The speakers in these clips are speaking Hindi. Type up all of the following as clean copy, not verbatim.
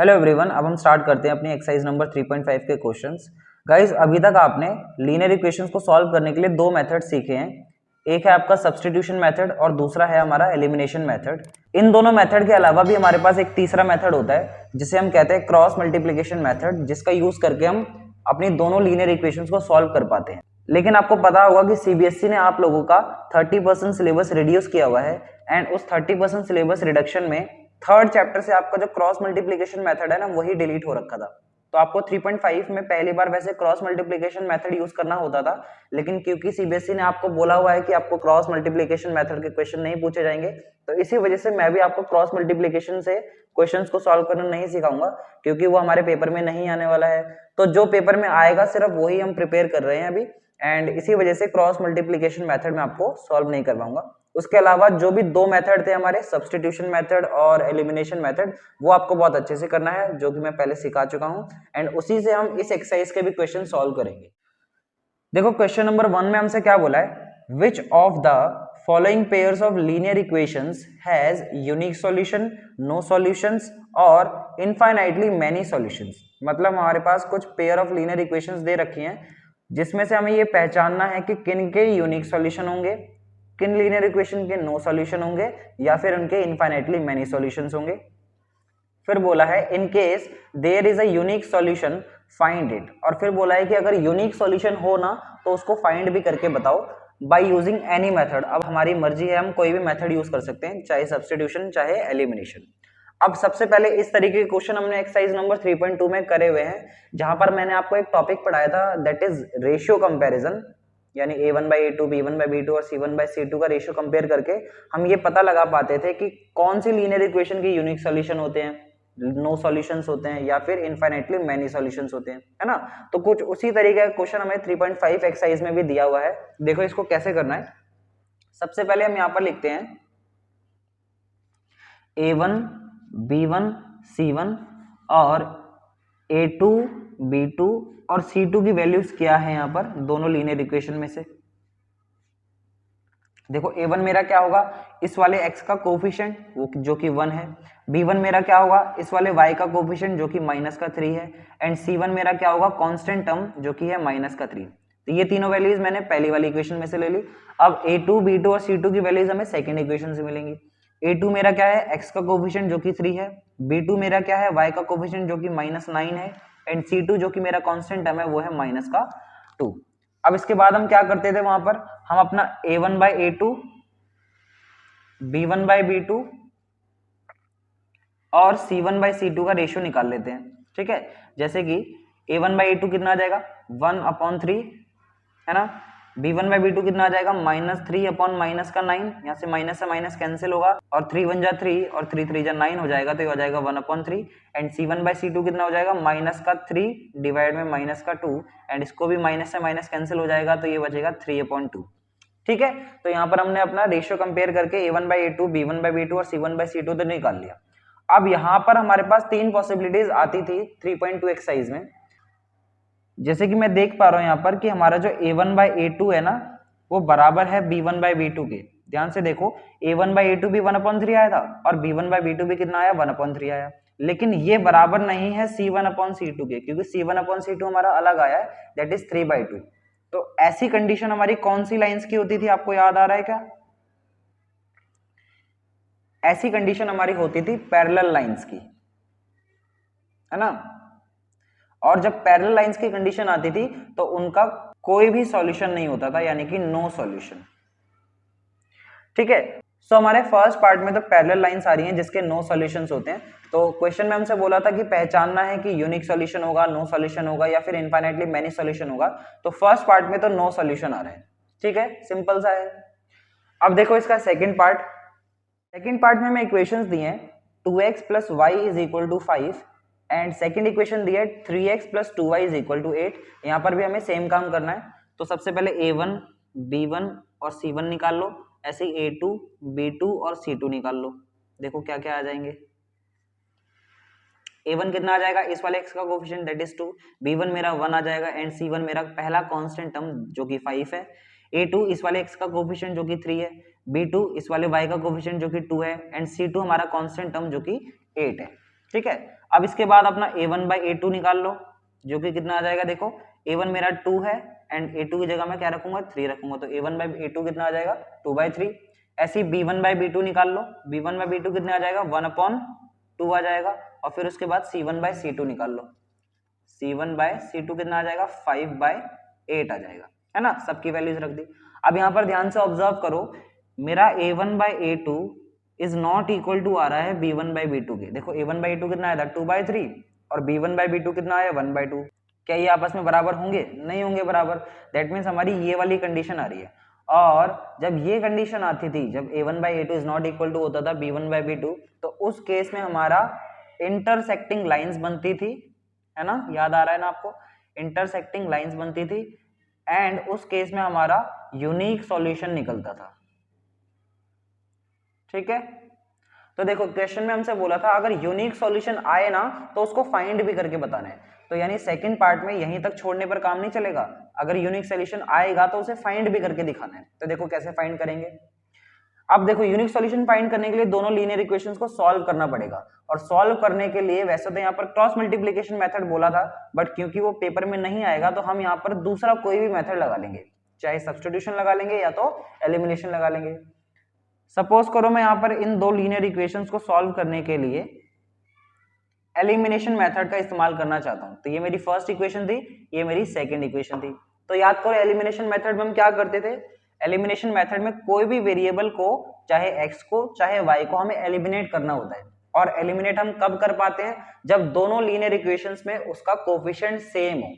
हेलो एवरीवन, अब हम स्टार्ट करते हैं अपनी एक्सरसाइज नंबर 3.5 के क्वेश्चंस। गाइस, अभी तक आपने लीनियर इक्वेशंस को सॉल्व करने के लिए दो मेथड सीखे हैं। एक है आपका सब्स्टिट्यूशन मेथड और दूसरा है हमारा एलिमिनेशन मेथड। इन दोनों मेथड के अलावा भी हमारे पास एक तीसरा मेथड होता है जिसे हम कहते हैं क्रॉस मल्टीप्लिकेशन मेथड, जिसका यूज करके हम अपनी दोनों लीनियर इक्वेशंस को सॉल्व कर पाते हैं। लेकिन आपको पता होगा कि सीबीएसई ने आप लोगों का 30% सिलेबस रिड्यूस किया हुआ है एंड उस 30% सिलेबस रिडक्शन में थर्ड चैप्टर से आपका जो क्रॉस मल्टीप्लिकेशन मेथड है ना, वही डिलीट हो रखा था। तो आपको 3.5 में पहली बार वैसे क्रॉस मल्टीप्लिकेशन मेथड यूज करना होता था, लेकिन क्योंकि सीबीएसई ने आपको बोला हुआ है कि आपको क्रॉस मल्टीप्लिकेशन मेथड के क्वेश्चन नहीं पूछे जाएंगे, तो इसी वजह से मैं भी आपको क्रॉस मल्टीप्लिकेशन से क्वेश्चंस को सॉल्व करना नहीं सिखाऊंगा, क्योंकि वो हमारे पेपर में नहीं आने वाला है। तो जो पेपर में आएगा सिर्फ वही हम प्रिपेयर कर रहे हैं अभी, एंड इसी वजह से क्रॉस मल्टीप्लिकेशन मेथड में आपको सॉल्व नहीं कर पाऊंगा। उसके अलावा जो भी दो मेथड थे हमारे, सब्स्टिट्यूशन मेथड और एलिमिनेशन मेथड, वो आपको बहुत अच्छे से करना है, जो कि मैं पहले सिखा चुका हूं, एंड उसी से हम इस एक्सरसाइज के भी क्वेश्चन सॉल्व करेंगे। देखो, क्वेश्चन नंबर 1 में हमसे क्या बोला है, which of the following pairs of linear equations has unique solution, no solutions और इनफाइनाइटली मेनी सॉल्यूशंस। मतलब हमारे पास कुछ पेयर ऑफ लीनियर इक्वेशंस दे रखी हैं, जिसमें से हमें ये पहचानना है कि किन के यूनिक सॉल्यूशन होंगे, किन लीनियर इक्वेशन के नो सॉल्यूशन होंगे, या फिर उनके इनफाइनाइटली मेनी सॉल्यूशंस होंगे। फिर बोला है in case there is a unique solution find it, और फिर बोला है कि अगर यूनिक सॉल्यूशन हो ना तो उसको फाइंड भी करके बताओ बाय यूजिंग एनी मेथड। अब हमारी मर्जी है, हम कोई भी मेथड यूज कर सकते हैं, चाहे सब्स्टिट्यूशन चाहे एलिमिनेशन। अब सबसे पहले इस तरीके के क्वेश्चन हमने एक्सरसाइज नंबर 3.2 में करे हुए हैं, जहां पर मैंने आपको एक टॉपिक पढ़ाया था, दैट इज रेशियो कंपैरिजन, यानी a1/a2, b1/b2 और c1/c2 का रेशियो कंपेयर करके हम ये पता लगा पाते थे कि कौन सी लीनियर इक्वेशन के यूनिक सॉल्यूशन होते हैं, नो सॉल्यूशंस होते हैं, या फिर इनफाइनाइटली मेनी सॉल्यूशंस होते हैं, है ना। तो कुछ उसी तरीके का क्वेश्चन हमें 3.5 एक्सरसाइज में भी दिया हुआ है। देखो इसको कैसे करना है। सबसे पहले हम यहां पर लिखते हैं a1, b1, c1 और a2, b2 और c2 की वैल्यूज क्या है यहां पर दोनों लीनियर इक्वेशन में से। देखो a1 मेरा क्या होगा, इस वाले x का कोफिशिएंट वो जो कि 1 है। b1 मेरा क्या होगा, इस वाले y का कोफिशिएंट जो कि -3 है। एंड c1 मेरा क्या होगा, कांस्टेंट टर्म जो कि है -3। तो ये तीनों वैल्यूज मैंने पहली वाली इक्वेशन में से ले ली। अब a2, b2 और c2 की वैल्यूज हमें सेकंड इक्वेशन से मिलेंगी। a2 मेरा क्या है, x का कोफिशिएंट जो कि 3 है। b2 मेरा क्या है, y का कोफिशिएंट जो कि -9 है। एंड c2 जो कि मेरा कांस्टेंट टर्म है वो है -2। अब इसके बाद हम क्या करते थे, वहां पर हम अपना a1/a2, b1/b2 और c1/c2 का रेशियो निकाल लेते हैं। ठीक है, जैसे कि a1/a2 कितना आ जाएगा, 1/3, है ना। b1/b2 कितना आ जाएगा, -3/-9, यहाँ से माइनस से माइनस कैंसिल होगा, और 3 1 जा 3 और 3 3 जा 9 हो जाएगा, तो ये हो जाएगा 1/3। एंड c1/c2 कितना हो जाएगा, -3 डिवाइड में -2, एंड इसको भी माइनस से माइनस कैंसिल हो जाएगा, तो ये बचेगा 3/2। ठीक है, तो यहाँ पर हमने अपना रेशियो कंपेयर करके a1/a2, b1/b2 और c1/c2 तो निकाल लिया। अब यहाँ पर हमारे पास तीन पॉसिबिलिटीज आती थी 3.2 एक्सरसाइज में। जैसे कि मैं देख पा रहा हूं यहाँ पर कि हमारा जो a1/a2 है ना, वो बराबर है b1/b2 के। ध्यान से देखो, a1/a2 भी 1/3 आया था और b1/b2 भी कितना आया, 1/3 आया। लेकिन ये बराबर नहीं है c1/c2 के, क्योंकि c1/c2 हमारा अलग आया है, दैट इज 3/2। तो ऐसी कंडीशन हमारी कौन सी लाइंस की होती थी, आपको याद आ रहा है क्या? ऐसी कंडीशन हमारी होती थी पैरेलल लाइंस की, है ना। और जब पैरेलल लाइंस की कंडीशन आती थी तो उनका कोई भी सॉल्यूशन नहीं होता था, यानी कि नो सॉल्यूशन। ठीक है, सो हमारे फर्स्ट पार्ट में तो पैरेलल लाइंस आ रही हैं जिसके नो सॉल्यूशंस होते हैं। तो क्वेश्चन में हमसे बोला था कि पहचानना है कि यूनिक सॉल्यूशन होगा, नो सॉल्यूशन होगा, या फिर इनफाइनाइटली मेनी सॉल्यूशन होगा। तो फर्स्ट पार्ट में तो नो सॉल्यूशन आ रहे हैं। ठीक है, सिंपल सा है। अब देखो इसका सेकंड पार्ट। सेकंड पार्ट में हमें इक्वेशंस दिए हैं 2x + y = 5 and second equation दी है 3x + 2y = 8। यहाँ पर भी हमें सेम काम करना है। तो सबसे पहले a1, b1 और c1 निकाल लो, ऐसे ही a2, b2 और c2 निकाल लो। देखो क्या क्या आ जाएंगे। a1 कितना आ जाएगा, इस वाले x का कोफिशिएंट दैट इज 2, b1 मेरा 1 आ जाएगा, एंड c1 मेरा पहला कांस्टेंट टर्म जो कि 5 है, a2 इस वाले x का कोफिशिएंट जो कि 3 है, b2 इस वाले y का कोफिशिएंट जो कि 2 है, एंड c2 हमारा कांस्टेंट टर्म जो कि 8 है। ठीक है। अब इसके बाद अपना a1/a2 निकाल लो, जो कि कितना आ जाएगा, देखो a1 मेरा 2 है एंड a2 की जगह मैं क्या रखूंगा, 3 रखूंगा, तो a1/a2 कितना आ जाएगा, 2/3। ऐसे ही b1/b2 निकाल लो, b1/b2 कितना आ जाएगा, 1/2 आ जाएगा। और फिर उसके बाद c1/c2 निकाल लो, c1/c2 कितना आ जाएगा, 5/8 आ जाएगा, है ना। सबकी वैल्यूज रख दी। अब यहाँ पर ध्यान से ऑब्जर्व करो, मेरा a1/a2 is not equal to आ रहा है b1/b2 के। देखो a1/a2 कितना आया था, 2/3 और b1/b2 कितना आया, 1/2। क्या ये आपस में बराबर होंगे, नहीं होंगे बराबर। दैट मीन्स हमारी ये वाली कंडीशन आ रही है। और जब ये कंडीशन आती थी, जब a1/a2 is not equal to होता था b1/b2, तो उस केस में हमारा इंटरसेक्टिंग लाइंस बनती थी, है ना, याद आ रहा है ना आपको, इंटरसेक्टिंग लाइंस बनती थी एंड उस केस में हमारा यूनिक सॉल्यूशन निकलता था। ठीक है, तो देखो क्वेश्चन में हमसे बोला था अगर यूनिक सॉल्यूशन आए ना तो उसको फाइंड भी करके बताना है। तो यानी सेकंड पार्ट में यहीं तक छोड़ने पर काम नहीं चलेगा, अगर यूनिक सॉल्यूशन आएगा तो उसे फाइंड भी करके दिखाना है। तो देखो कैसे फाइंड करेंगे। अब देखो यूनिक सॉल्यूशन फाइंड करने के लिए दोनों लीनियर इक्वेशंस को सॉल्व करना पड़ेगा, और सॉल्व करने के लिए वैसे तो यहाँ पर क्रॉस मल्टीप्लिकेशन मेथड बोला था, बट क्योंकि वो पेपर में नहीं आएगा तो हम यहाँ पर दूसरा कोई भी मेथड लगा लेंगे, चाहे सब्स्टिट्यूशन लगा लेंगे या तो एलिमिनेशन लगा लेंगे। सपोज करो मैं यहाँ पर इन दो लीनियर इक्वेशंस को सॉल्व करने के लिए एलिमिनेशन मेथड का इस्तेमाल करना चाहता हूँ। तो ये मेरी फर्स्ट इक्वेशन थी, ये मेरी सेकंड इक्वेशन थी। तो याद करो एलिमिनेशन मेथड में हम क्या करते थे, एलिमिनेशन मेथड में कोई भी वेरिएबल को, चाहे x को चाहे y को, हमें एलिमिनेट करना होता है। और एलिमिनेट हम कब कर पाते हैं, जब दोनों लीनियर इक्वेशंस में उसका कोफिशिएंट सेम हो।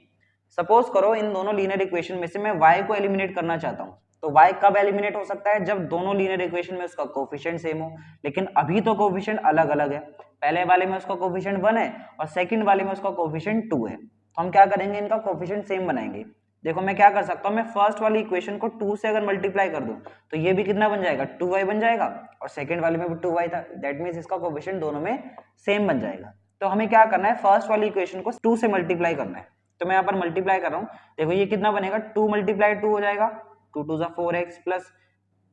सपोज करो इन दोनों लीनियर इक्वेशन में से मैं y को एलिमिनेट करना चाहता हूँ, तो y कब एलिमिनेट हो सकता है, जब दोनों लीनियर इक्वेशन में उसका कोफिशिएंट सेम हो। लेकिन अभी तो कोफिशिएंट अलग अलग है, पहले वाले में उसका कोफिशिएंट 1 है और सेकंड वाले में उसका कोफिशिएंट 2 है। तो हम क्या करेंगे, इनका कोफिशिएंट सेम बनाएंगे। देखो मैं क्या कर सकता हूँ, मैं फर्स्ट वाली इक्वेशन को 2 से अगर मल्टीप्लाई कर दूं तो ये भी कितना बन जाएगा, 2y बन जाएगा, और सेकंड वाले में भी 2y था, दैट मींस इसका कोफिशिएंट दोनों में सेम बन जाएगा। तो हमें क्या करना है, फर्स्ट वाली इक्वेशन को 2 से मल्टीप्लाई करना है। तो मैं यहाँ पर मल्टीप्लाई कर रहा हूँ, देखो ये कितना बनेगा, 2 × 2 हो जाएगा, 2 2 4x प्लस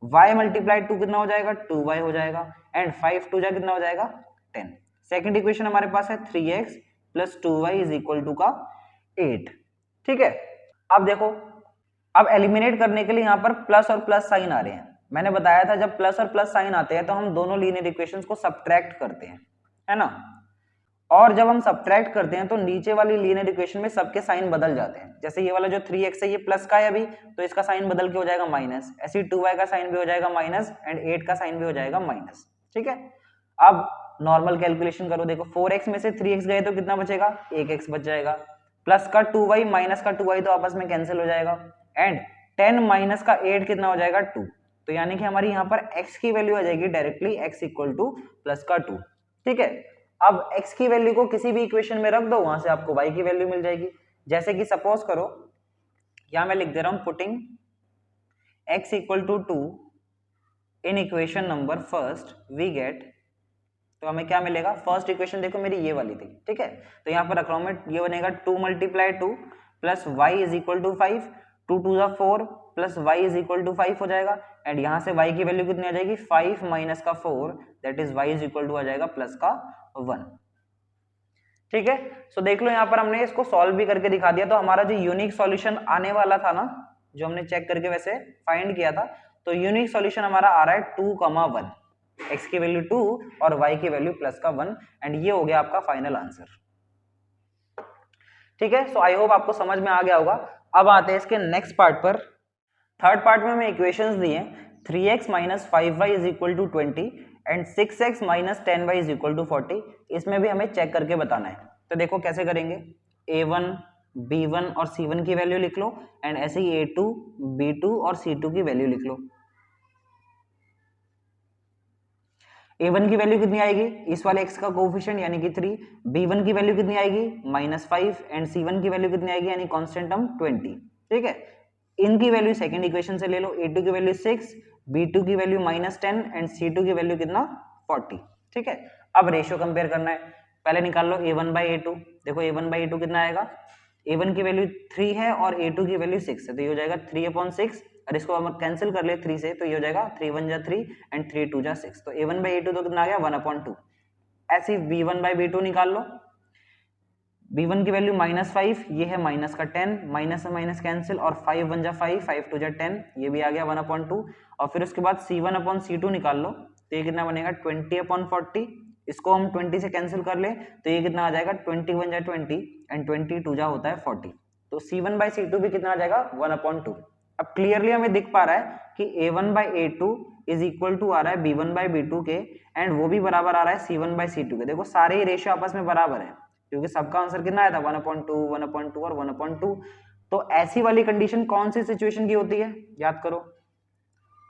y × 2 कितना हो जाएगा, 2y हो जाएगा, एंड 5 2 कितना हो जाएगा, 10। सेकंड इक्वेशन हमारे पास है 3x plus 2y is equal to का 8। ठीक है, अब देखो, अब एलिमिनेट करने के लिए यहाँ पर प्लस और प्लस साइन आ रहे हैं। मैंने बताया था जब प्लस और प्लस साइन आते हैं तो हम दोनों लीनियर इक्वेशंस को सब्ट्रैक्ट करते हैं, है ना। और जब हम सब्ट्रैक्ट करते हैं तो नीचे वाली लीनियर इक्वेशन में सबके साइन बदल जाते हैं। जैसे ये वाला जो 3x है ये प्लस का है अभी, तो इसका साइन बदल के हो जाएगा माइनस, ऐसे ही 2y का साइन भी हो जाएगा माइनस एंड 8 का साइन भी हो जाएगा माइनस। ठीक है, अब नॉर्मल कैलकुलेशन करो, देखो 4x में से 3x गए तो कितना बचेगा, 1x बच जाएगा, प्लस का 2y माइनस का 2y तो आपस में कैंसिल हो जाएगा, एंड 10 माइनस का 8 कितना हो जाएगा, 2। तो यानी कि हमारी यहाँ पर x की वैल्यू आ जाएगी directly x equal two plus का 2। ठीक है, अब x की वैल्यू को किसी भी इक्वेशन में रख दो, वहां से आपको y की वैल्यू मिल जाएगी। जैसे कि सपोज करो यहां मैं लिख दे रहा हूं, putting x equal to 2 in equation number first we get, तो हमें क्या मिलेगा, फर्स्ट इक्वेशन देखो मेरी ये वाली थी। ठीक है, तो यहाँ पर रख रहा हूं मैं, ये बनेगा 2 × 2 plus y is equal to 5, 2 2 4 plus y is equal to 5 हो जाएगा, एंड यहाँ से y की वैल्यू कितनी आ जाएगी, 5 माइनस का 4, that is y is equal to आ जाएगा प्लस का 1। ठीक है, सो देख लो यहाँ पर हमने इसको सॉल्व भी करके दिखा दिया। तो हमारा जो यूनिक सॉल्यूशन आने वाला था ना, जो हमने चेक करके वैसे फाइंड किया था, तो यूनिक सॉल्यूशन हमारा आ रहा है 2,1, x की वैल्यू 2 और y की वैल्यू प्लस का 1, एंड ये हो गया आपका फाइनल आंसर। ठीक है, सो आई होप आपको समझ में आ गया होगा। अब आते हैं इसके नेक्स्ट पार्ट पर। थर्ड पार्ट में हमें इक्वेशंस दिए हैं, 3x minus 5y is equal to 20 and 6x minus 10y is equal to 40। इसमें भी हमें चेक करके बताना है। तो देखो कैसे करेंगे, a1, b1 और c1 की वैल्यू लिख लो, एंड ऐसे ही a2, b2 और c2 की वैल्यू लिख लो। a1 की वैल्यू कितनी आएगी, इस वाले x का कोफिशिएंट यानी कि 3, b1 की वैल्यू कितनी आएगी -5, एंड c1 की वैल्यू कितनी आएगी यानी कांस्टेंट टर्म 20। ठीक है, इनकी वैल्यू सेकंड इक्वेशन से ले लो, a2 की वैल्यू 6, b2 की वैल्यू -10 एंड c2 की वैल्यू कितना 40। ठीक है, अब रेशियो कंपेयर करना है, पहले निकाल लो a1/a2। देखो a1/a2 कितना आएगा, a1 की वैल्यू 3 है और a2 की वैल्यू 6 है, तो ये हो जाएगा 3/6, और इसको हम कैंसिल कर ले 3 से, तो ये हो जाएगा 3 1 जा 3 एंड 3 2 जा 6, तो a1/a2 तो कितना आ गया 1/2। ऐसे b1 बाई b2 निकाल लो। b1 की वैल्यू -5, ये है माइनस का 10, माइनस से माइनस कैंसिल और 5 1 जा 5, 5 2 जा 10, ये भी आ गया 1/2। और फिर उसके बाद c1/c2 निकाल लो, तो ये कितना बनेगा 20/40। इसको हम 20 से कैंसिल कर ले तो ये कितना आ जाएगा 21 जा 20 एंड 22 जा होता है 40। तो c1/c2 भी कितना आ जाएगा 1/2। अब क्लियरली हमें दिख पा रहा है कि a1/a2 इज इक्वल टू आ रहा है b1/b2 के, एंड वो भी बराबर आ रहा है c1/c2 के। देखो सारे ही रेशियो आपस में बराबर है क्योंकि सबका आंसर कितना आया था 1/2, 1/2 और 1/2। तो ऐसी वाली कंडीशन कौन सी सिचुएशन की होती है, याद करो,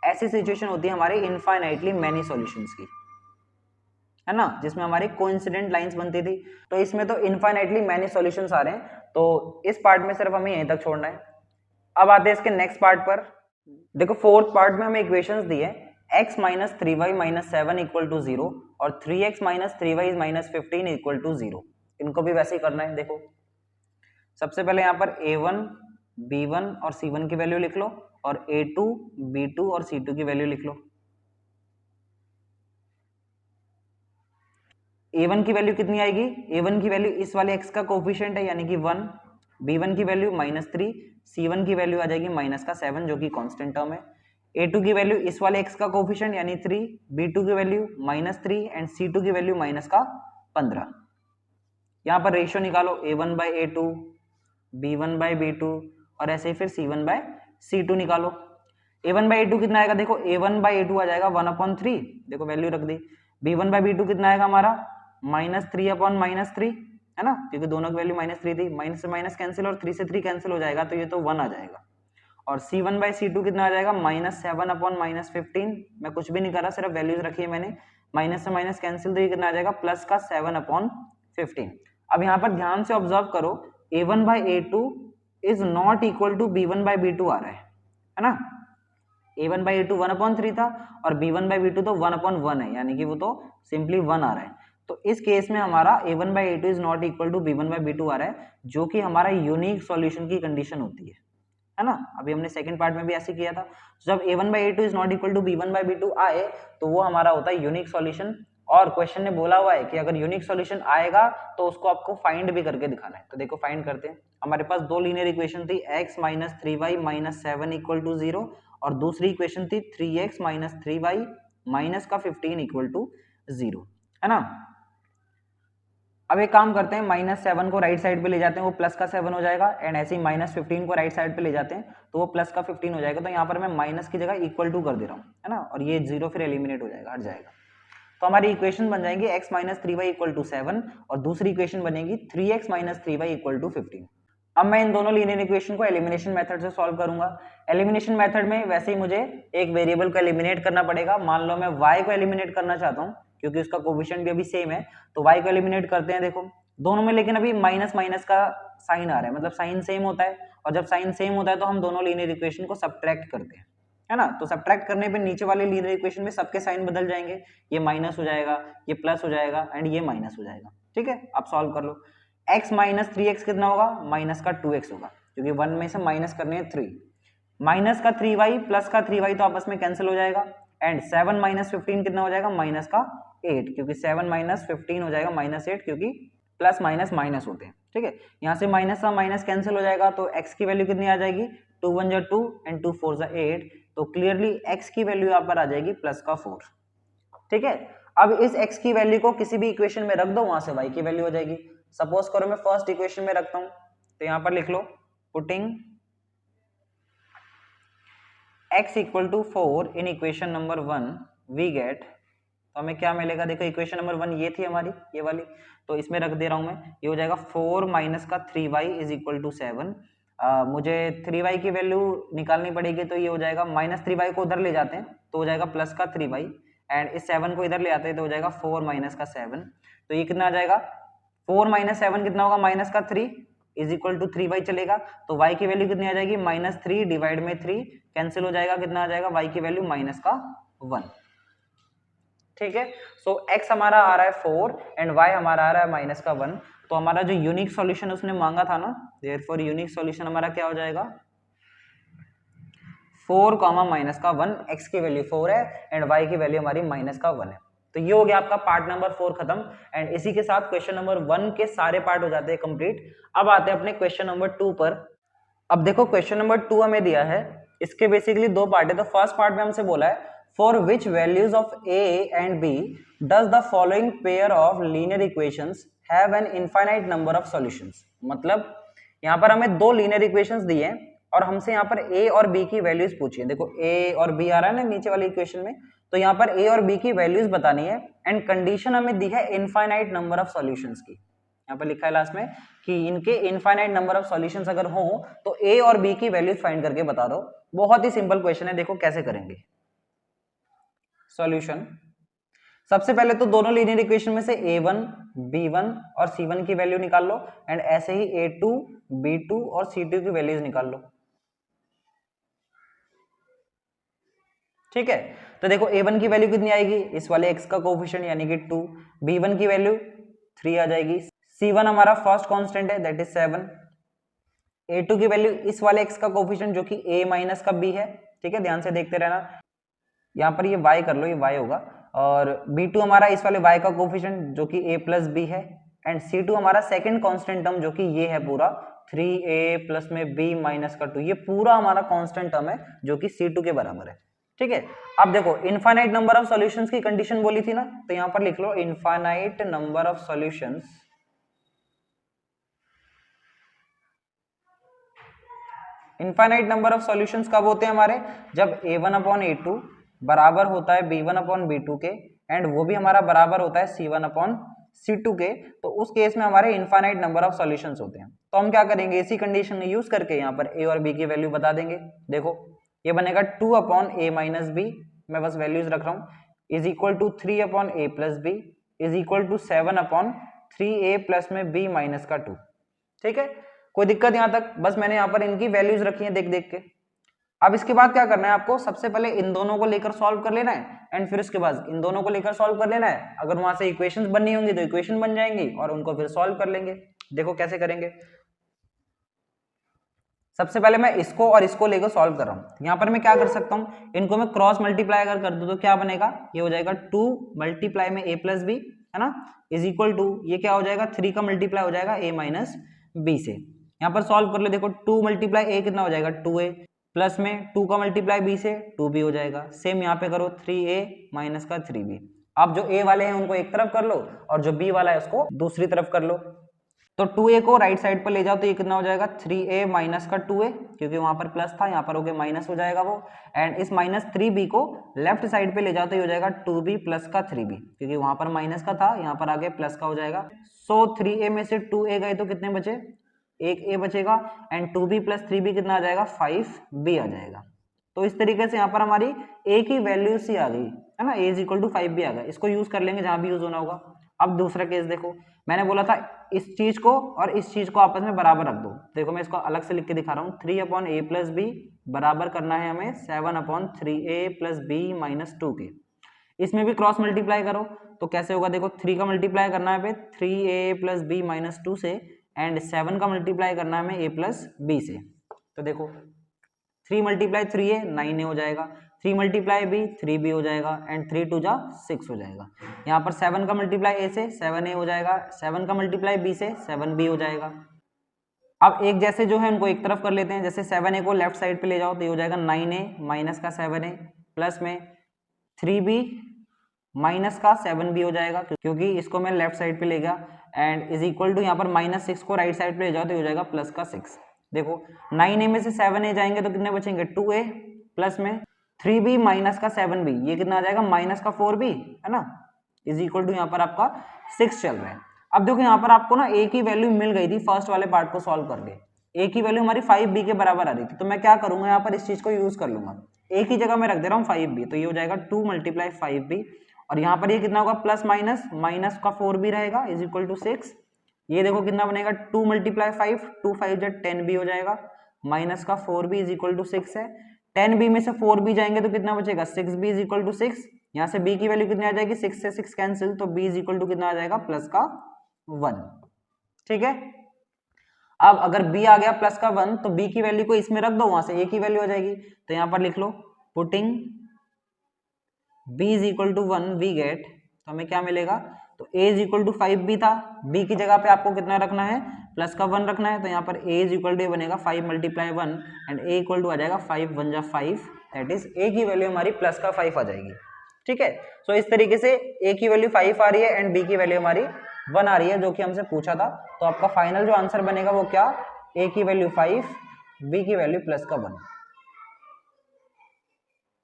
ऐसी सिचुएशन होती है हमारे इनफाइनाइटली मैनी सॉल्यूशंस की, है ना, जिसमें हमारी कोइंसिडेंट लाइंस बनती थी। तो इसमें तो इनफाइनाइटली मैनी सॉल्यूशंस आ रहे हैं, तो इस पार्ट में सिर्फ हमें यहीं तक छोड़ना है। अब आते हैं इसके नेक्स्ट पार्ट पर। देखो फोर्थ पार्ट में हमें इक्वेशंस दी है x minus 3y minus 7 equal to 0 और 3x minus 3y minus 15 equal to 0। इनको भी वैसे ही करना है। देखो सबसे पहले यहाँ पर a1, b1 और c1 की वैल्यू लिख लो और a2, b2 और c2 की वैल्यू लिख लो। a1 की वैल्यू कितनी आएगी, a1 की वैल्यू इस वाले x का कोफिशिएंट है यानी कि 1, b1 की वैल्यू -3, c1 की वैल्यू आ जाएगी माइनस का 7 जो कि कांस्टेंट टर्म है। a2 की वैल्यू इस वाले x का कोफिशिएंट यानी 3, b2 की वैल्यू -3 एंड c2 की वैल्यू माइनस का 15। यहाँ पर रेशियो निकालो a1/a2, b1/b2 और ऐसे ही फिर c1/c2 निकालो। a1/a2 कितना आएगा, देखो a1/a2 आ जाएगा 1/3, देखो वैल्यू रख दी। b1/b2 कितना आएगा हमारा -3/-3, है ना, क्योंकि दोनों की वैल्यू -3 थी, माइनस से माइनस कैंसिल और 3 से 3 कैंसिल हो जाएगा तो ये तो 1 आ जाएगा। और c1/c2 कितना आ जाएगा -7/-15, मैं कुछ भी नहीं कर रहा, सिर्फ वैल्यूज रखी है मैंने, माइनस से माइनस कैंसिल तो ये कितना आ जाएगा प्लस का 7/15। अब यहाँ पर ध्यान से ऑब्जर्व करो a1/a2 is not equal to b1/b2 आ रहा है ना, a1/a2 1/3 था और b1/b2 तो 1/1 है, यानी कि वो तो सिंपली 1 आ रहा है। तो इस केस में हमारा a1/a2 is not equal to b1/b2 आ रहा है, जो कि हमारा यूनिक सॉल्यूशन की कंडीशन होती है ना। अभी हमने सेकंड पार्ट में भी ऐसे किया था, जब a1/a2 is not equal to b1/b2 आए तो वो हमारा होता है यूनिक सॉल्यूशन। और क्वेश्चन ने बोला हुआ है कि अगर यूनिक सॉल्यूशन आएगा तो उसको आपको फाइंड भी करके दिखाना है। तो देखो फाइंड करते हैं। हमारे पास दो लीनियर इक्वेशन थी, x minus 3y minus 7 equal to 0 और दूसरी इक्वेशन थी 3x माइनस 3y माइनस का 15 इक्वल टू 0, है ना। अब एक काम करते हैं, -7 को राइट साइड पे ले जाते हैं, वो प्लस का 7 हो जाएगा, एंड ऐसे ही -15 को राइट साइड पे ले जाते हैं तो वो प्लस का 15 हो जाएगा। तो यहाँ पर मैं माइनस की जगह इक्वल टू कर दे रहा हूँ, है ना, और ये 0 फिर एलिमिनेट हो जाएगा, हट जाएगा। तो हमारी इक्वेशन बन जाएगी x minus 3y equal to 7 और दूसरी इक्वेशन बनेगी 3x minus 3y equal to 15। अब मैं इन दोनों लीनियर इक्वेशन को एलिमिनेशन मेथड से सॉल्व करूंगा। एलिमिनेशन मेथड में वैसे ही मुझे एक वेरिएबल को एलिमिनेट करना पड़ेगा। मान लो मैं y को एलिमिनेट करना चाहता हूँ क्योंकि उसका कोफिशिएंट भी अभी सेम है, तो y को एलिमिनेट करते हैं। देखो दोनों में लेकिन अभी माइनस माइनस का साइन आ रहा है, मतलब साइन सेम होता है, और जब साइन सेम होता है तो हम दोनों लीनियर इक्वेशन को सब्ट्रैक्ट करते हैं, है ना। तो सब्ट्रैक्ट करने पे नीचे वाले लीनियर इक्वेशन में सबके साइन बदल जाएंगे, ये माइनस हो जाएगा, ये प्लस हो जाएगा एंड ये माइनस हो जाएगा। ठीक है, अब सॉल्व कर लो। x माइनस 3x कितना होगा, माइनस का 2x होगा, क्योंकि 1 में से माइनस करने हैं 3, माइनस का 3y प्लस का 3y तो आपस में कैंसिल हो जाएगा, एंड 7 माइनस 15 कितना हो जाएगा, माइनस का 8, क्योंकि 7 माइनस 15 हो जाएगा -8, क्योंकि प्लस माइनस माइनस होते हैं। ठीक है, यहाँ से माइनस का माइनस कैंसिल हो जाएगा, तो x की वैल्यू कितनी आ जाएगी, 2 1 जा 2 एंड 2 4 जा 8, तो क्लियरली x की वैल्यू यहाँ पर आ जाएगी प्लस का 4। ठीक है, अब इस x की वैल्यू को किसी भी इक्वेशन में रख दो, वहां से y की वैल्यू हो जाएगी। सपोज करो मैं फर्स्ट इक्वेशन में रखता हूं, तो यहाँ पर लिख लो putting x equal to 4 in equation number 1 we get, तो हमें क्या मिलेगा, देखो इक्वेशन नंबर 1 ये थी हमारी, ये वाली, तो इसमें रख दे रहा हूं मैं, ये हो जाएगा 4 माइनस का 3y इज इक्वल टू 7। मुझे 3y की वैल्यू निकालनी पड़ेगी, तो ये हो जाएगा -3y को उधर ले जाते हैं तो हो जाएगा प्लस का 3y, एंड इस 7 को इधर ले आते हैं तो हो जाएगा 4 माइनस का 7, तो ये कितना आ जाएगा 4 माइनस 7 कितना होगा, माइनस का 3 इज इक्वल टू 3y चलेगा, तो y की वैल्यू कितनी आ जाएगी, -3 डिवाइड में 3 कैंसिल हो जाएगा, कितना आ जाएगा y की वैल्यू माइनस का 1। ठीक है, सो x हमारा आ रहा है 4 एंड y हमारा आ रहा है माइनस का 1, तो हमारा जो यूनिक सॉल्यूशन उसने मांगा था ना, देयरफॉर यूनिक सॉल्यूशन हमारा क्या हो जाएगा, 4 माइनस का 1, x की वैल्यू 4 है एंड y की वैल्यू हमारी माइनस का 1 है। तो ये हो गया आपका पार्ट नंबर 4 खत्म। एंड इसी के साथ क्वेश्चन नंबर 1 के सारे पार्ट हो जाते हैं कंप्लीट। अब आते हैं अपने क्वेश्चन नंबर 2 पर। अब देखो क्वेश्चन नंबर 2 हमें दिया है, इसके बेसिकली दो पार्ट है। तो फर्स्ट पार्ट में हमसे बोला है for which values of a and b does the following pair of linear equations have an infinite number of solutions. मतलब यहाँ पर हमें दो लीनियर इक्वेशंस दिए हैं और हमसे यहाँ पर ए और बी की वैल्यूज पूछी है। देखो ए और बी आ रहा है ना नीचे वाली इक्वेशन में, तो यहाँ पर ए और बी की वैल्यूज बतानी है एंड कंडीशन हमें दी है इनफाइनाइट नंबर ऑफ सॉल्यूशंस की। यहाँ पर लिखा है लास्ट में कि इनके इनफाइनाइट नंबर ऑफ सॉल्यूशंस अगर हो तो ए और बी की वैल्यूज फाइंड करके बता दो। बहुत ही सिंपल क्वेश्चन है, देखो कैसे करेंगे सॉल्यूशन। सबसे पहले तो दोनों लीनियर इक्वेशन में से a1, b1 और c1 की वैल्यू निकाल लो एंड ऐसे ही a2, b2 और c2 की वैल्यूज निकाल लो। ठीक है, तो देखो a1 की वैल्यू कितनी आएगी, इस वाले x का कोफिशिएंट यानी कि 2, b1 की वैल्यू 3 आ जाएगी, c1 हमारा फर्स्ट कांस्टेंट है दैट इज 7, a2 की वैल्यू इस वाले x का कोफिशिएंट जो कि a माइनस का b है। ठीक है, ध्यान से देखते रहना, यहाँ पर ये y कर लो, ये y होगा, और b2 हमारा इस वाले y का कोफिशिएंट जो कि a प्लस b है एंड c2 हमारा सेकंड कांस्टेंट टर्म जो कि ये है पूरा 3a प्लस में b माइनस का 2, ये पूरा हमारा कांस्टेंट टर्म है जो कि c2 के बराबर है। ठीक है, अब देखो इनफाइनाइट नंबर ऑफ सॉल्यूशंस की कंडीशन बोली थी ना, तो यहाँ पर लिख लो infinite number of solutions infinite number of solutions कब होते हैं हमारे, जब a1 अपॉन a2 बराबर होता है b1 अपॉन b2 के एंड वो भी हमारा बराबर होता है c1 अपॉन c2 के, तो उस केस में हमारे इनफाइनाइट नंबर ऑफ सॉल्यूशंस होते हैं। तो हम क्या करेंगे, इसी कंडीशन में यूज करके यहाँ पर a और b की वैल्यू बता देंगे। देखो ये बनेगा 2 अपॉन a माइनस b, मैं बस वैल्यूज रख रहा हूँ, is equal to 3 upon a plus b is equal to 7 upon 3a plus में b माइनस का 2। ठीक है, कोई दिक्कत यहाँ तक, बस मैंने यहाँ पर इनकी वैल्यूज रखी है देख देख के। अब इसके बाद क्या करना है आपको, सबसे पहले इन दोनों को लेकर सॉल्व कर लेना है एंड फिर उसके बाद इन दोनों को लेकर सॉल्व कर लेना है। अगर वहां से इक्वेशंस बननी होंगी तो इक्वेशन बन जाएंगी और उनको फिर सॉल्व कर लेंगे। देखो कैसे करेंगे, सबसे पहले मैं इसको और इसको लेकर सॉल्व कर रहा हूं। यहाँ पर मैं क्या कर सकता हूँ, इनको मैं क्रॉस मल्टीप्लाई अगर कर दूं तो क्या बनेगा, ये हो जाएगा 2 मल्टीप्लाई में a प्लस बी है ना, इज इक्वल टू ये क्या हो जाएगा 3 का मल्टीप्लाई हो जाएगा a माइनस बी से। यहाँ पर सॉल्व कर लो, देखो 2 मल्टीप्लाई a कितना हो जाएगा 2a प्लस में 2 का मल्टीप्लाई b से 2b हो जाएगा। सेम यहाँ पे करो 3a माइनस का 3b। अब जो a वाले हैं उनको एक तरफ कर लो और जो b वाला है उसको दूसरी तरफ कर लो। तो 2a को राइट साइड पर ले जाओ तो ये कितना हो जाएगा 3a माइनस का 2a, क्योंकि वहां पर प्लस था यहाँ पर हो गया माइनस हो जाएगा वो, एंड इस माइनस 3b को लेफ्ट साइड पे ले जाओ तो ये हो जाएगा 2b प्लस का 3b, क्योंकि वहां पर माइनस का था यहाँ पर आगे प्लस का हो जाएगा। सो 3a में से 2a गए तो कितने बचे, एक a बचेगा एंड 2b प्लस 3b कितना आ जाएगा 5b आ जाएगा। तो इस तरीके से यहाँ पर हमारी a की वैल्यू सी आ गई है ना, a is equal to 5b आ गया। इसको यूज कर लेंगे जहां भी यूज होना होगा। अब दूसरा केस देखो, मैंने बोला था इस चीज को और इस चीज को आपस में बराबर रख दो। देखो मैं इसको अलग से लिख के दिखा रहा हूँ, 3 अपॉन a प्लस बी बराबर करना है हमें 7 upon 3a plus B minus 2 के। इसमें भी क्रॉस मल्टीप्लाई करो तो कैसे होगा, देखो 3 का मल्टीप्लाई करना है 3a प्लस बी माइनस 2 से एंड 7 का मल्टीप्लाई करना है हमें a प्लस बी से। तो देखो 3 मल्टीप्लाई 3a 9a हो जाएगा, 3 मल्टीप्लाई b 3b हो जाएगा एंड 3 2 जा 6 हो जाएगा। यहाँ पर 7 का मल्टीप्लाई a से 7a हो जाएगा, 7 का मल्टीप्लाई b से 7b हो जाएगा। अब एक जैसे जो है उनको एक तरफ कर लेते हैं, जैसे 7a को लेफ्ट साइड पे ले जाओ तो ये हो जाएगा 9a माइनस का 7a प्लस में 3b माइनस का 7b हो जाएगा, क्योंकि इसको मैं लेफ्ट साइड पे ले गया एंड इज इक्वल टू यहाँ पर माइनस 6 को राइट साइड पे ले जाओ तो हो जाएगा प्लस का 6। देखो 9a में से 7a जाएंगे तो कितने बचेंगे 2a प्लस में 3b माइनस का 7b, ये कितना आ जाएगा माइनस का 4b है ना, इज इक्वल टू यहाँ पर आपका 6 चल रहा है। अब देखो यहाँ पर आपको ना a की वैल्यू मिल गई थी फर्स्ट वाले पार्ट को सॉल्व करके, a की वैल्यू हमारी 5b के बराबर आ रही थी। तो मैं क्या करूंगा, यहाँ पर इस चीज को यूज कर लूंगा, a की जगह मैं रख दे रहा हूँ 5b, तो ये हो जाएगा 2 मल्टीप्लाई 5b और यहाँ पर ये कितना होगा प्लस माइनस माइनस का 4b रहेगा इज इक्वल टू 6। ये देखो कितना बनेगा 2 मल्टीप्लाई 5 2 5 जा 10b हो जाएगा माइनस का 4b इज इक्वल टू 6 है। 10b में से 4b जाएंगे तो कितना बचेगा 6b इज इक्वल टू 6। यहाँ से b की वैल्यू कितनी आ जाएगी 6 से 6 कैंसिल, तो b इज इक्वल टू कितना आ जाएगा प्लस का 1। ठीक है, अब अगर b आ गया प्लस का 1 तो b की वैल्यू को इसमें रख दो, वहां से a की वैल्यू आ जाएगी। तो यहाँ पर लिख लो putting b is equal to 1 we get, तो हमें क्या मिलेगा, तो a इज इक्वल टू 5 भी था, b की जगह पे आपको कितना रखना है, प्लस का 1 रखना है, तो यहाँ पर a इज इक्वल टू बनेगा 5 multiply 1 and a equal to आ जाएगा 5 1 जा 5, दैट इज a की वैल्यू हमारी प्लस का 5 आ जाएगी। ठीक है, सो इस तरीके से a की वैल्यू 5 आ रही है एंड b की वैल्यू हमारी 1 आ रही है, जो कि हमसे पूछा था। तो आपका फाइनल जो आंसर बनेगा वो क्या, a की वैल्यू 5, b की वैल्यू प्लस का 1।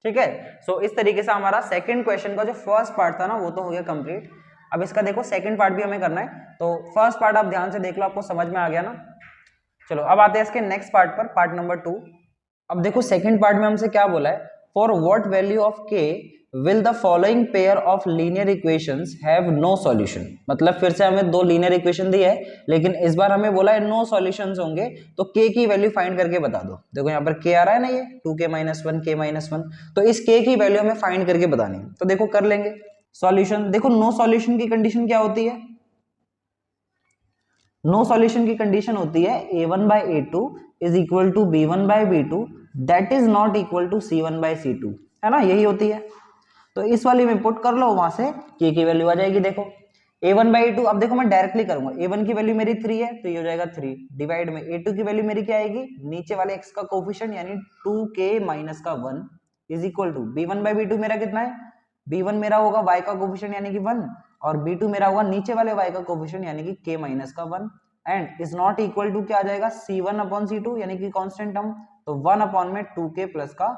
ठीक है, सो इस तरीके से हमारा सेकंड क्वेश्चन का जो फर्स्ट पार्ट था ना वो तो हो गया कंप्लीट। अब इसका देखो सेकंड पार्ट भी हमें करना है, तो फर्स्ट पार्ट आप ध्यान से देख लो, आपको समझ में आ गया ना। चलो अब आते हैं इसके नेक्स्ट पार्ट पर, पार्ट नंबर 2। अब देखो सेकंड पार्ट में हमसे क्या बोला है, for what value of k will the following pair of linear equations have no solution। मतलब फिर से हमें दो लीनियर इक्वेशन दी है, लेकिन इस बार हमें बोला है नो सॉल्यूशंस होंगे, तो k की वैल्यू फाइंड करके बता दो। देखो यहाँ पर k आ रहा है ना, ये 2k - 1 k - 1, तो इस k की वैल्यू हमें फाइंड करके बतानी है। तो देखो कर लेंगे सॉल्यूशन। देखो नो सॉल्यूशन की कंडीशन क्या होती है, नो सॉल्यूशन की कंडीशन होती है a1/a2 is equal to b1/b2 that is not equal to c1/c2, है ना, यही होती है। तो इस वाली में पुट कर लो, वहां से k की वैल्यू आ जाएगी। देखो a1/a2, अब देखो मैं डायरेक्टली करूंगा, a1 की वैल्यू मेरी 3 है तो ये हो जाएगा 3 डिवाइड में a2 की वैल्यू मेरी क्या आएगी, नीचे वाले x का कोफिशिएंट यानी 2k - का 1 इज इक्वल टू b1/b2 मेरा कितना है, b1 मेरा होगा y का कोफिशिएंट यानी कि 1 और b2 मेरा होगा नीचे वाले y का कोफिशिएंट यानी कि k - का 1 and is not equal to क्या आ जाएगा, c1/c2 यानी कि कांस्टेंट टर्म, तो 1 में 2k प्लस का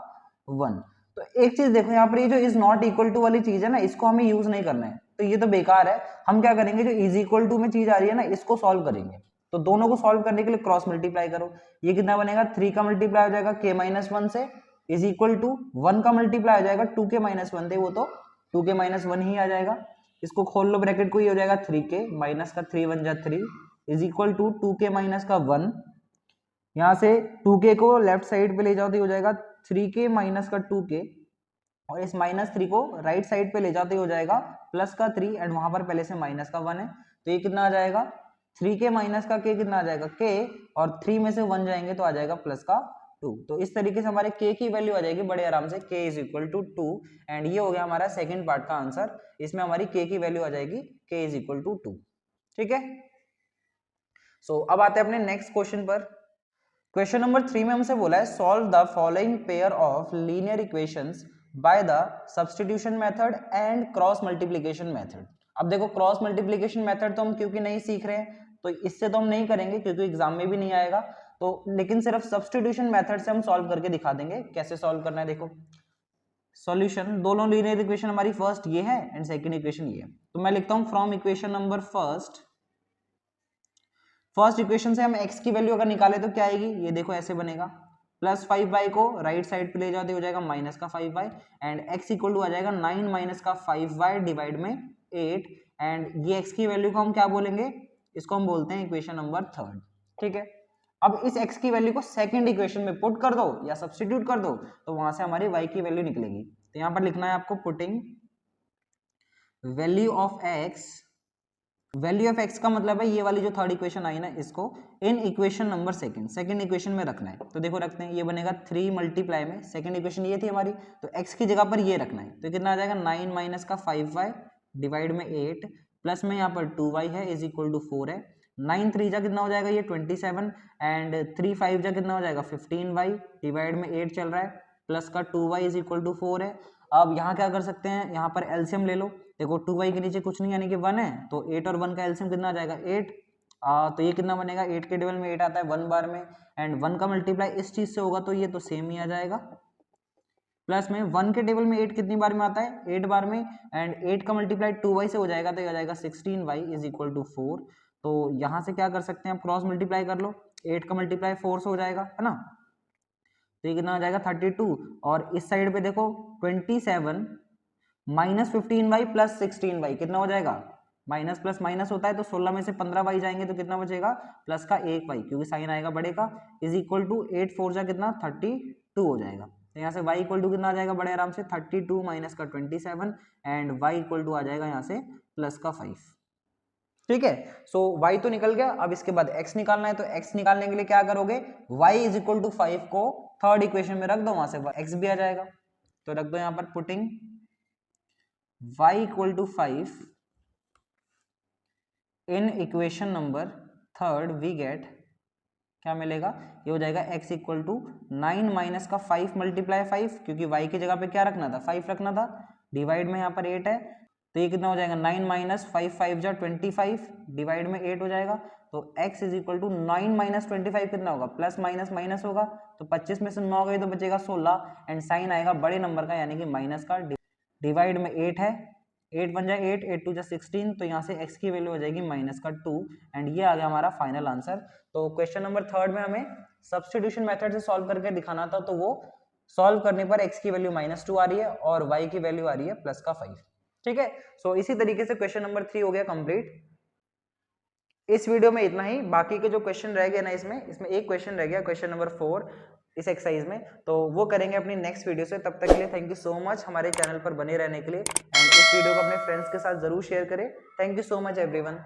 1। तो एक चीज देखो यहाँ पर, ये जो इज नॉट इक्वल टू वाली चीज है ना, इसको हमें यूज नहीं करना है, तो ये तो बेकार है। हम क्या करेंगे, जो इज इक्वल टू में चीज आ रही है ना, इसको सॉल्व करेंगे। तो दोनों को सॉल्व करने के लिए क्रॉस मल्टीप्लाई करो, ये कितना बनेगा, 3 का मल्टीप्लाई हो जाएगा k - 1 से इज इक्वल टू 1 का मल्टीप्लाई हो जाएगा 2k - 1 से, वो तो 2k - 1 ही आ जाएगा। इसको खोल लो ब्रैकेट को, ये हो जाएगा 3k माइनस का 3 1 जा 3 इज इक्वल टू 2k - का 1। यहाँ से 2k को लेफ्ट साइड पे ले जाओ तो हो जाएगा 3k - का 2k और इस -3 को राइट साइड पे ले जाते हो जाएगा प्लस का 3 एंड वहां पर पहले से माइनस का 1 है, तो ये कितना आ जाएगा, 3k - का k कितना आ जाएगा k, और 3 में से 1 जाएंगे तो आ जाएगा प्लस का 2। तो इस तरीके से हमारे k की वैल्यू आ जाएगी बड़े आराम से, k is equal to 2 and ये हो गया हमारा सेकंड पार्ट का आंसर। इसमें हमारी k की वैल्यू आ जाएगी k इज इक्वल टू 2। ठीक है, सो अब आते हैं अपने नेक्स्ट क्वेश्चन पर। क्वेश्चन नंबर 3 में हमसे बोला है solve the following pair of linear equations by the substitution method and cross multiplication method. अब देखो क्रॉस मल्टीप्लिकेशन मेथड तो हम क्योंकि नहीं सीख रहे हैं तो इससे तो हम नहीं करेंगे क्योंकि एग्जाम में भी नहीं आएगा, तो लेकिन सिर्फ सब्स्टिट्यूशन मेथड से हम सॉल्व करके दिखा देंगे कैसे सॉल्व करना है। देखो सॉल्यूशन, दोनों लीनियर इक्वेशन हमारी फर्स्ट ये है एंड सेकंड इक्वेशन ये है, तो मैं लिखता हूं from equation number first equation से हम x की वैल्यू अगर निकाले तो क्या आएगी, ये देखो ऐसे बनेगा, प्लस 5y को राइट साइड पे ले जाते हो जाएगा माइनस का 5y and x equal to आ जाएगा 9 माइनस का 5y डिवाइड में 8 एंड ये x की वैल्यू को हम क्या बोलेंगे, इसको हम बोलते हैं इक्वेशन नंबर 3। ठीक है, अब इस x की वैल्यू को सेकंड इक्वेशन में पुट कर दो या सब्स्टिट्यूट कर दो तो वहां से हमारी y की वैल्यू निकलेगी। तो यहाँ पर लिखना है आपको putting value of x, value of x का मतलब है ये वाली जो थर्ड इक्वेशन आई ना, इसको इन इक्वेशन नंबर सेकंड इक्वेशन में रखना है। तो देखो रखते हैं, ये बनेगा 3 मल्टीप्लाई में सेकंड इक्वेशन ये थी हमारी, तो x की जगह पर ये रखना है, तो कितना आ जाएगा 9 माइनस का 5y डिवाइड में 8 प्लस में यहाँ पर 2y है इज इक्वल टू 4 है, 9 3 जा कितना हो जाएगा ये 27 एंड 3 5 जा कितना हो जाएगा 15y डिवाइड में 8 चल रहा है प्लस का 2y इज इक्वल टू 4 है। अब यहाँ क्या कर सकते हैं, यहाँ पर एलसीएम ले लो, देखो 2y के नीचे कुछ नहीं यानी कि 1 है, तो 8 और 1 का एलसीएम कितना आ जाएगा 8, तो ये कितना बनेगा 8 के टेबल में 8 आता है 1 बार में एंड 1 का मल्टीप्लाई इस चीज से होगा तो ये तो सेम ही आ जाएगा, प्लस में 1 के टेबल में 8 कितनी बार में आता है 8 बार में एंड 8 का मल्टीप्लाई 2y से हो जाएगा तो ये आ जाएगा 16y इज इक्वल टू 4। तो यहाँ से क्या कर सकते हैं आप क्रॉस मल्टीप्लाई कर लो, 8 का मल्टीप्लाई 4 से हो जाएगा है ना, तो ये कितना आ जाएगा 32 और इस साइड पे देखो 27 माइनस 15y प्लस 16y कितना हो जाएगा, माइनस प्लस माइनस होता है तो 16 में से 15y जाएंगे तो कितना बचेगा प्लस का 1y क्योंकि साइन आएगा बड़े का इज इक्वल टू 8 4 जा कितना 32 हो जाएगा। तो यहाँ से y इक्वल टू कितना आ जाएगा बड़े आराम से 32 माइनस का 27 एंड y इक्वल टू आ जाएगा यहाँ से प्लस का 5। ठीक है, सो y तो निकल गया, अब इसके बाद x निकालना है, तो x निकालने के लिए क्या करोगे, y इज इक्वल टू 5 को थर्ड इक्वेशन में रख दो, वहां से x भी आ जाएगा, तो रख दो यहाँ पर putting y equal to 5, in equation number third we get, क्या मिलेगा, ये हो जाएगा x इक्वल टू 9 माइनस का 5 मल्टीप्लाई 5, क्योंकि y की जगह पे क्या रखना था, 5 रखना था, डिवाइड में यहाँ पर 8 है, तो ये कितना हो जाएगा 9 माइनस 5, 5 जा 25, डिवाइड में 8 हो जाएगा, तो x is equal to 9 minus 25 कितना होगा, प्लस माइनस माइनस होगा, तो 25 में से 9 गई तो बचेगा 16, एंड साइन आएगा बड़े नंबर का यानी कि माइनस का, डिवाइड में 8 है, 8 बन जाए 8, 8 टू जा 16, तो यहाँ से x की वैल्यू हो जाएगी माइनस का 2, एंड ये आ गया हमारा फाइनल आंसर। तो क्वेश्चन नंबर थर्ड में हमें सब्स्टिट्यूशन मेथड से सॉल्व करके दिखाना था, तो वो सॉल्व करने पर x की वैल्यू -2 आ रही है और y की वैल्यू आ रही है +5। ठीक है, सो इसी तरीके से क्वेश्चन नंबर 3 हो गया कंप्लीट। इस वीडियो में इतना ही, बाकी के जो क्वेश्चन रह गए ना, इसमें एक क्वेश्चन रह गया, क्वेश्चन नंबर 4 इस एक्सरसाइज में, तो वो करेंगे अपनी नेक्स्ट वीडियो से। तब तक के लिए थैंक यू सो मच हमारे चैनल पर बने रहने के लिए, एंड इस वीडियो को अपने फ्रेंड्स के साथ जरूर शेयर करें। Thank you so much everyone.